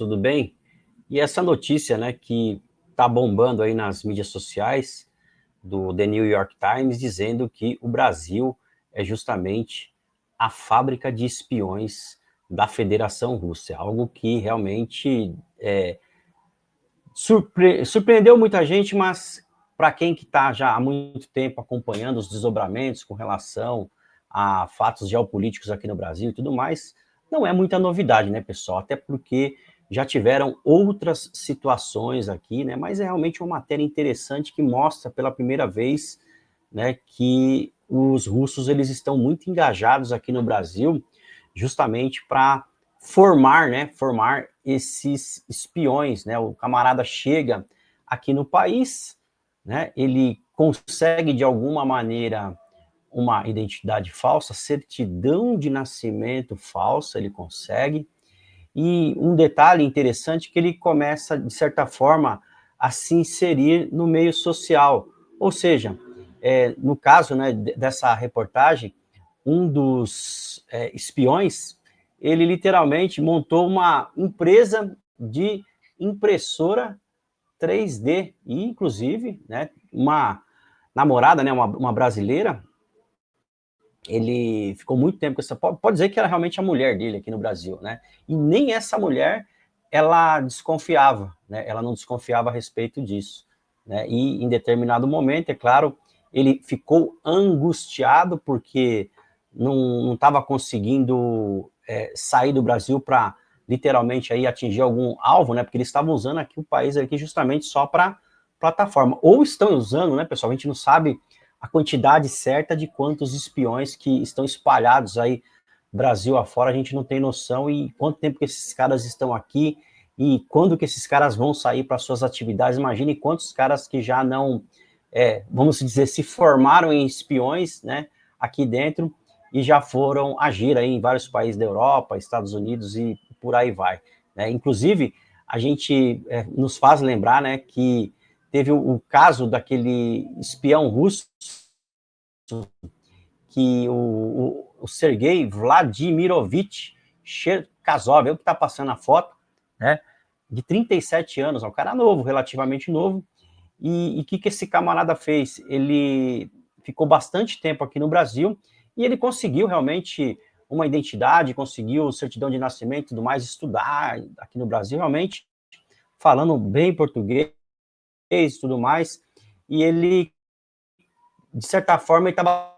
tudo bem? E essa notícia, né, que está bombando aí nas mídias sociais do The New York Times, dizendo que o Brasil é justamente a fábrica de espiões da Federação Russa, algo que realmente surpreendeu muita gente, mas para quem que está já há muito tempo acompanhando os desdobramentos com relação a fatos geopolíticos aqui no Brasil e tudo mais, não é muita novidade, né, pessoal? Até porque já tiveram outras situações aqui, né? Mas é realmente uma matéria interessante que mostra pela primeira vez, né, que os russos eles estão muito engajados aqui no Brasil, justamente para formar esses espiões, né? O camarada chega aqui no país, né? Ele consegue de alguma maneira uma identidade falsa, certidão de nascimento falsa, ele consegue. E um detalhe interessante é que ele começa, de certa forma, a se inserir no meio social. Ou seja, no caso, né, dessa reportagem, um dos espiões, ele literalmente montou uma empresa de impressora 3D, e inclusive, né, uma namorada, né, uma brasileira, ele ficou muito tempo com essa, pode dizer que era realmente a mulher dele aqui no Brasil, né? E nem essa mulher, ela desconfiava, né? Ela não desconfiava a respeito disso, né? E em determinado momento, é claro, ele ficou angustiado porque não estava conseguindo sair do Brasil para literalmente aí atingir algum alvo, né? Porque eles estavam usando aqui o país aqui justamente só para plataforma. Ou estão usando, né, pessoal? A gente não sabe a quantidade certa de quantos espiões que estão espalhados aí Brasil afora, a gente não tem noção, e quanto tempo que esses caras estão aqui e quando que esses caras vão sair para suas atividades. Imagine quantos caras que já não, vamos dizer, se formaram em espiões, né, aqui dentro e já foram agir aí em vários países da Europa, Estados Unidos e por aí vai, né? Inclusive, a gente nos faz lembrar, né, que teve o caso daquele espião russo que o Sergei Vladimirovich Cherkasov, é o que está passando a foto, né, de 37 anos, um cara novo, relativamente novo, e o que esse camarada fez? Ele ficou bastante tempo aqui no Brasil e ele conseguiu realmente uma identidade, conseguiu certidão de nascimento e tudo mais, estudar aqui no Brasil, realmente falando bem português e tudo mais, e ele, de certa forma, ele estava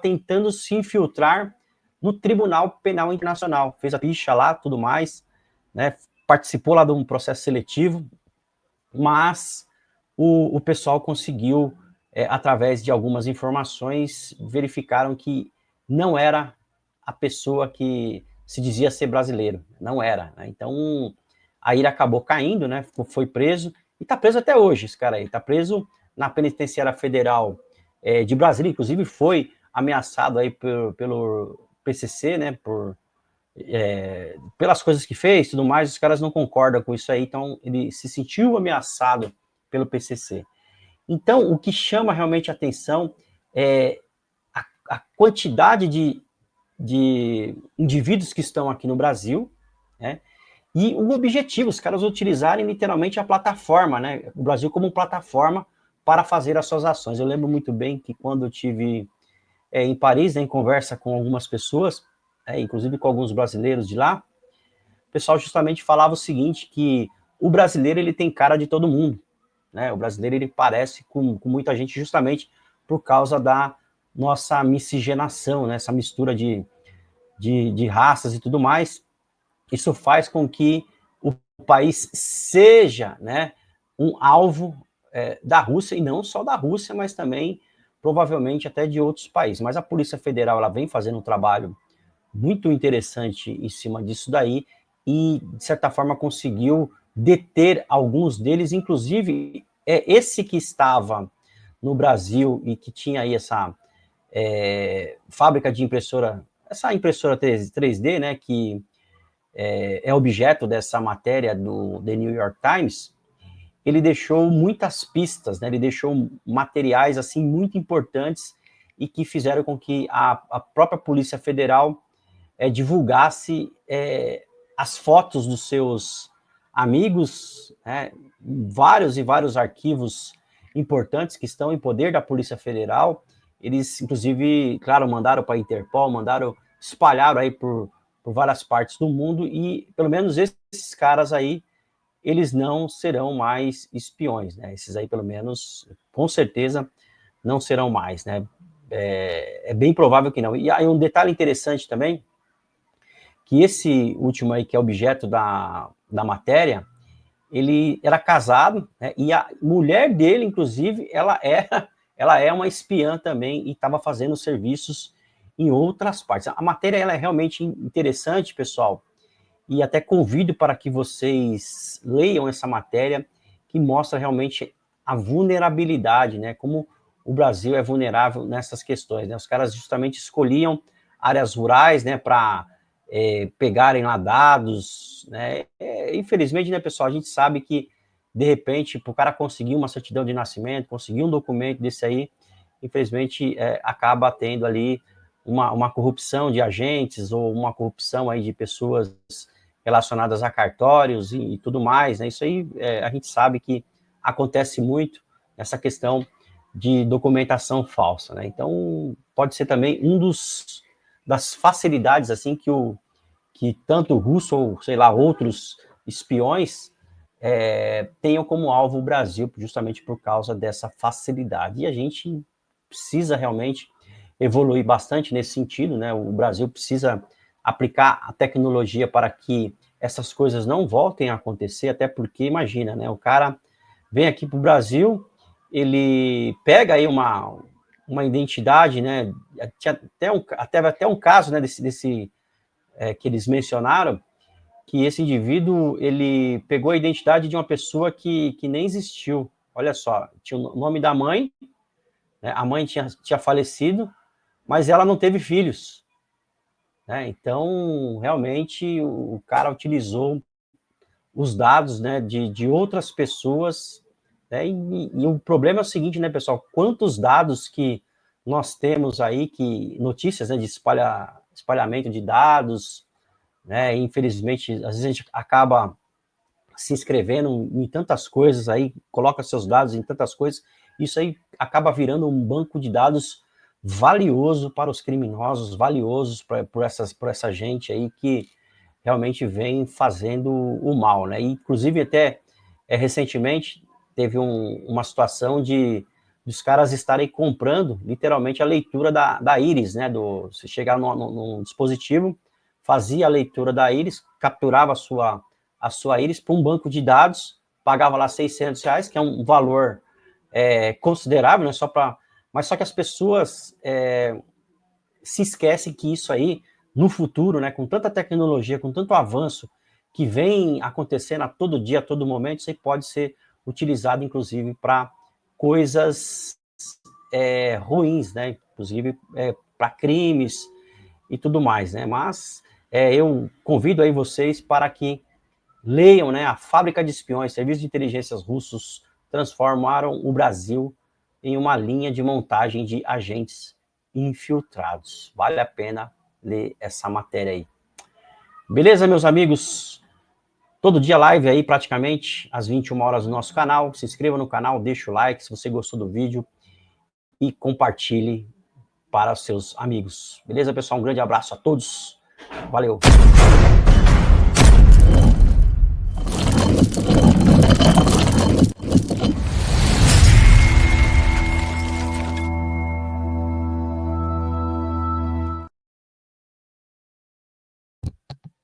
tentando se infiltrar no Tribunal Penal Internacional, fez a ficha lá, tudo mais, né, participou lá de um processo seletivo, mas o pessoal conseguiu, através de algumas informações, verificaram que não era a pessoa que se dizia ser brasileiro, não era, né? Então, aí ele acabou caindo, né, foi preso, e está preso até hoje, esse cara aí, está preso na Penitenciária Federal de Brasília, inclusive foi ameaçado aí pelo PCC, né, pelas coisas que fez, tudo mais, os caras não concordam com isso aí, então ele se sentiu ameaçado pelo PCC. Então, o que chama realmente a atenção é a quantidade de indivíduos que estão aqui no Brasil, né, e o objetivo, os caras utilizarem literalmente a plataforma, né, o Brasil como plataforma para fazer as suas ações. Eu lembro muito bem que quando eu tive em Paris, né, em conversa com algumas pessoas, inclusive com alguns brasileiros de lá, o pessoal justamente falava o seguinte, que o brasileiro ele tem cara de todo mundo, né? O brasileiro ele parece com muita gente justamente por causa da nossa miscigenação, né? Essa mistura de raças e tudo mais. Isso faz com que o país seja, né, um alvo da Rússia, e não só da Rússia, mas também provavelmente até de outros países. Mas a Polícia Federal ela vem fazendo um trabalho muito interessante em cima disso daí, e, de certa forma, conseguiu deter alguns deles, inclusive esse que estava no Brasil e que tinha aí essa fábrica de impressora, essa impressora 3D, né, que é objeto dessa matéria do The New York Times, ele deixou muitas pistas, né, ele deixou materiais assim muito importantes e que fizeram com que a própria Polícia Federal divulgasse as fotos dos seus amigos, né, vários e vários arquivos importantes que estão em poder da Polícia Federal. Eles, inclusive, claro, mandaram para a Interpol, espalharam aí por várias partes do mundo, e pelo menos esses caras aí, eles não serão mais espiões, né? Esses aí, pelo menos, com certeza, não serão mais, né? É bem provável que não. E aí um detalhe interessante também, que esse último aí, que é objeto da matéria, ele era casado, né, e a mulher dele, inclusive, ela é uma espiã também e estava fazendo serviços em outras partes. A matéria ela é realmente interessante, pessoal, e até convido para que vocês leiam essa matéria, que mostra realmente a vulnerabilidade, né, como o Brasil é vulnerável nessas questões, né? Os caras justamente escolhiam áreas rurais, né, para pegarem lá dados, né? Infelizmente, né, pessoal, a gente sabe que, de repente, para o cara conseguir uma certidão de nascimento, conseguir um documento desse aí, infelizmente, acaba tendo ali uma corrupção de agentes, ou uma corrupção aí de pessoas relacionadas a cartórios e tudo mais, né? Isso aí a gente sabe que acontece muito, essa questão de documentação falsa, né? Então, pode ser também das facilidades, assim, que tanto o russo ou, sei lá, outros espiões tenham como alvo o Brasil, justamente por causa dessa facilidade. E a gente precisa realmente evoluir bastante nesse sentido, né? O Brasil precisa aplicar a tecnologia para que essas coisas não voltem a acontecer, até porque, imagina, né? O cara vem aqui para o Brasil, ele pega aí uma identidade, né? Tinha até um caso, né, que eles mencionaram, que esse indivíduo, ele pegou a identidade de uma pessoa que nem existiu. Olha só, tinha o nome da mãe, né? A mãe tinha falecido, mas ela não teve filhos, né? Então, realmente, o cara utilizou os dados, né, de outras pessoas, né? E o problema é o seguinte, né, pessoal? Quantos dados que nós temos aí, notícias, né, de espalhamento de dados, né? Infelizmente, às vezes a gente acaba se inscrevendo em tantas coisas aí, coloca seus dados em tantas coisas, isso aí acaba virando um banco de dados valioso para os criminosos, valiosos por essa gente aí que realmente vem fazendo o mal, né? E, inclusive, até recentemente, teve uma situação dos caras estarem comprando, literalmente, a leitura da íris, né? Você chegar num dispositivo, fazia a leitura da íris, capturava a sua íris para um banco de dados, pagava lá R$ 600, que é um valor considerável, né? Mas só que as pessoas se esquecem que isso aí, no futuro, né, com tanta tecnologia, com tanto avanço que vem acontecendo a todo dia, a todo momento, isso aí pode ser utilizado, inclusive, para coisas ruins, né, inclusive para crimes e tudo mais, né, mas eu convido aí vocês para que leiam, né, A Fábrica de Espiões, serviços de inteligências russos transformaram o Brasil em uma linha de montagem de agentes infiltrados. Vale a pena ler essa matéria aí. Beleza, meus amigos? Todo dia live aí, praticamente, às 21 horas no nosso canal. Se inscreva no canal, deixa o like se você gostou do vídeo e compartilhe para os seus amigos. Beleza, pessoal? Um grande abraço a todos. Valeu!